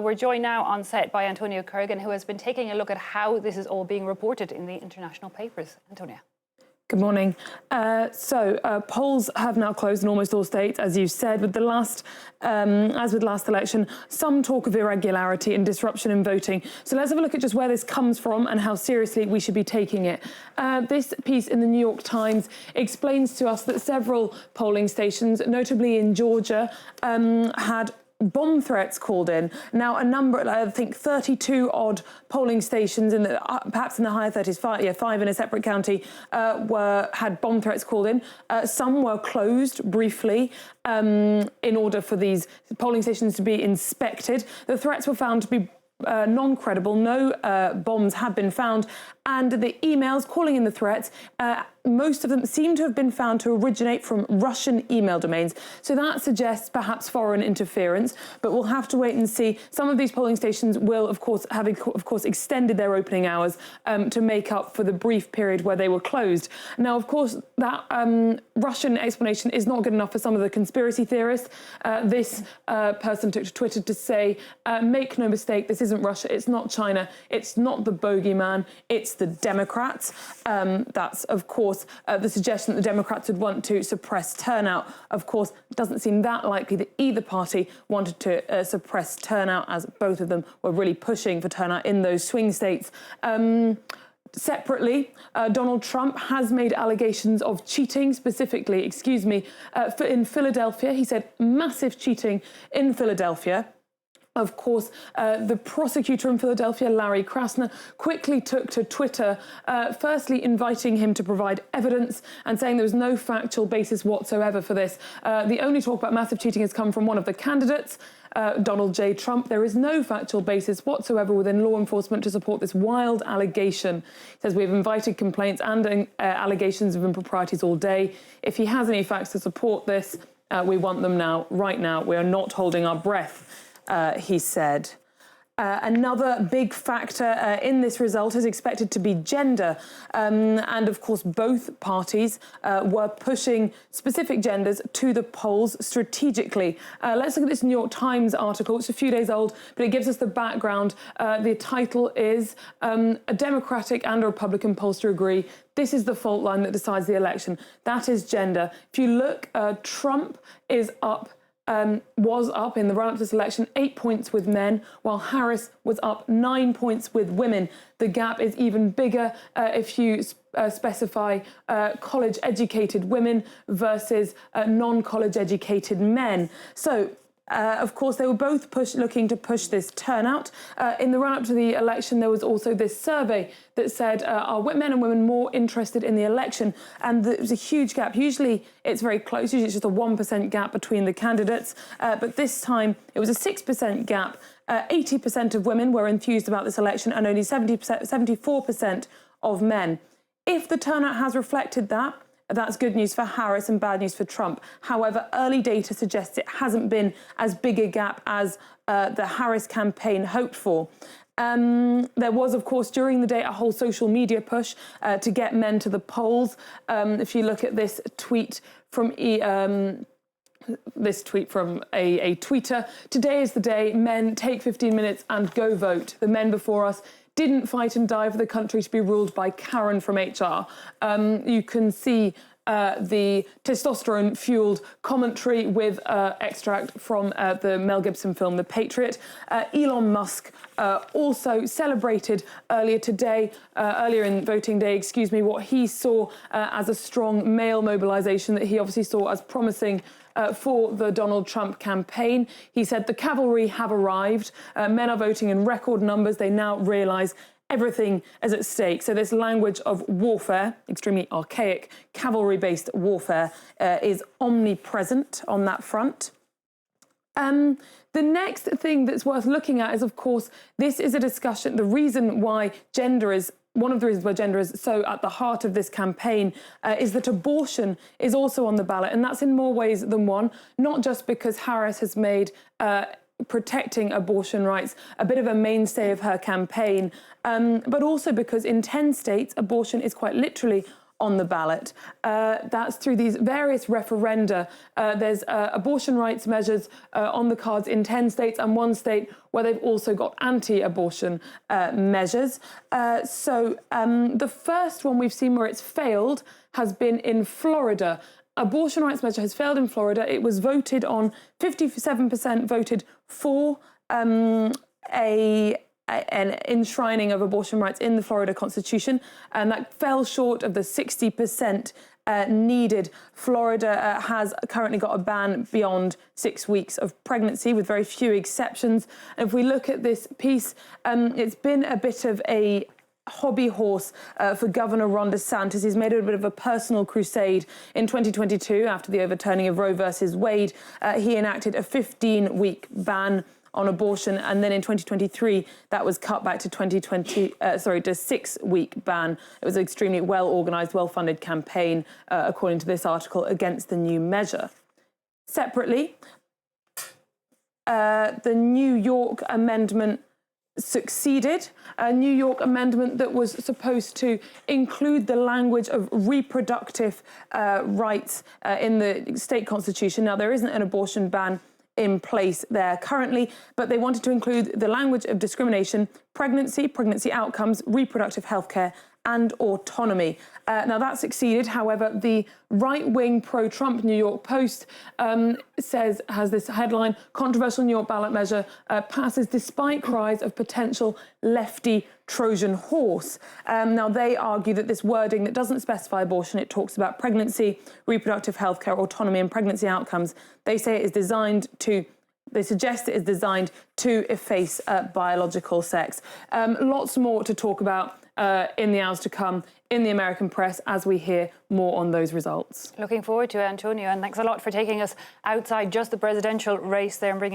we're joined now on set by Antonia Kerrigan, who has been taking a look at how this is all being reported in the international papers. Antonia. Good morning. Polls have now closed in almost all states, as you said, with the last, as with last election, some talk of irregularity and disruption in voting. So let's have a look at just where this comes from and how seriously we should be taking it. This piece in the New York Times explains to us that several polling stations, notably in Georgia, had bomb threats called in. Now, a number, I think 32 odd polling stations, in the, perhaps in the higher 30s, five in a separate county, had bomb threats called in. Some were closed briefly in order for these polling stations to be inspected. The threats were found to be non-credible. No bombs have been found. And the emails calling in the threats, most of them seem to have been found to originate from Russian email domains. So that suggests perhaps foreign interference, but we'll have to wait and see. Some of these polling stations will, of course, have extended their opening hours to make up for the brief period where they were closed. Now, of course, that Russian explanation is not good enough for some of the conspiracy theorists. This person took to Twitter to say, make no mistake, this isn't Russia, it's not China, it's not the bogeyman, it's the Democrats. That's, of course, the suggestion that the Democrats would want to suppress turnout. Of course, it doesn't seem that likely that either party wanted to suppress turnout, as both of them were really pushing for turnout in those swing states. Separately, Donald Trump has made allegations of cheating, specifically, in Philadelphia. He said massive cheating in Philadelphia. Of course, the prosecutor in Philadelphia, Larry Krasner, quickly took to Twitter, firstly inviting him to provide evidence and saying there was no factual basis whatsoever for this. The only talk about massive cheating has come from one of the candidates, Donald J. Trump. There is no factual basis whatsoever within law enforcement to support this wild allegation. He says, we've invited complaints and allegations of improprieties all day. If he has any facts to support this, we want them now, right now. We are not holding our breath. He said. Another big factor in this result is expected to be gender. And of course, both parties were pushing specific genders to the polls strategically. Let's look at this New York Times article. It's a few days old, but it gives us the background. The title is A Democratic and a Republican Pollster Agree. This is the fault line that decides the election. That is gender. If you look, Trump is was up in the run-up to this election 8 points with men, while Harris was up 9 points with women. The gap is even bigger if you specify college-educated women versus non-college-educated men. So, of course, they were both looking to push this turnout. In the run-up to the election, there was also this survey that said, are men and women more interested in the election? And there was a huge gap. Usually it's very close. Usually it's just a 1% gap between the candidates. But this time it was a 6% gap. 80% of women were enthused about this election and only 74% of men. If the turnout has reflected that, that's good news for Harris and bad news for Trump. However, early data suggests it hasn't been as big a gap as the Harris campaign hoped for. There was, of course, during the day, a whole social media push to get men to the polls. If you look at this tweet from a tweeter, today is the day, men, take 15 minutes and go vote. The men before us didn't fight and die for the country to be ruled by Karen from HR. You can see the testosterone-fueled commentary with extract from the Mel Gibson film The Patriot. Elon Musk also celebrated earlier in voting day, what he saw as a strong male mobilization that he obviously saw as promising for the Donald Trump campaign. He said the cavalry have arrived. Men are voting in record numbers. They now realise everything is at stake. So this language of warfare, extremely archaic, cavalry-based warfare, is omnipresent on that front. The next thing that's worth looking at is, of course, this is a discussion. The reason why gender is one of the reasons why gender is so at the heart of this campaign is that abortion is also on the ballot, and that's in more ways than one, not just because Harris has made protecting abortion rights a bit of a mainstay of her campaign, but also because in 10 states, abortion is quite literally on the ballot. That's through these various referenda. There's abortion rights measures on the cards in 10 states and one state where they've also got anti-abortion measures. The first one we've seen where it's failed has been in Florida. Abortion rights measure has failed in Florida. It was voted on, 57% voted for an enshrining of abortion rights in the Florida Constitution, and that fell short of the 60% needed. Florida has currently got a ban beyond 6 weeks of pregnancy, with very few exceptions. And if we look at this piece, it's been a bit of a hobby horse for Governor Ron DeSantis. He's made it a bit of a personal crusade. In 2022, after the overturning of Roe versus Wade, he enacted a 15-week ban on abortion, and then in 2023 that was cut back to to 6-week ban. It was an extremely well-organised, well-funded campaign, according to this article, against the new measure. Separately, the New York amendment succeeded. A New York amendment that was supposed to include the language of reproductive rights in the state constitution. Now, there isn't an abortion ban in place there currently, but they wanted to include the language of discrimination, pregnancy outcomes, reproductive health care, and autonomy. Now, that succeeded. However, the right-wing pro-Trump New York Post has this headline: controversial New York ballot measure passes despite cries of potential lefty Trojan horse. Now, they argue that this wording that doesn't specify abortion, it talks about pregnancy, reproductive health care, autonomy, and pregnancy outcomes. They say it is designed to They suggest it is designed to efface biological sex. Lots more to talk about in the hours to come in the American press as we hear more on those results. Looking forward to it, Antonia, and thanks a lot for taking us outside just the presidential race there and bringing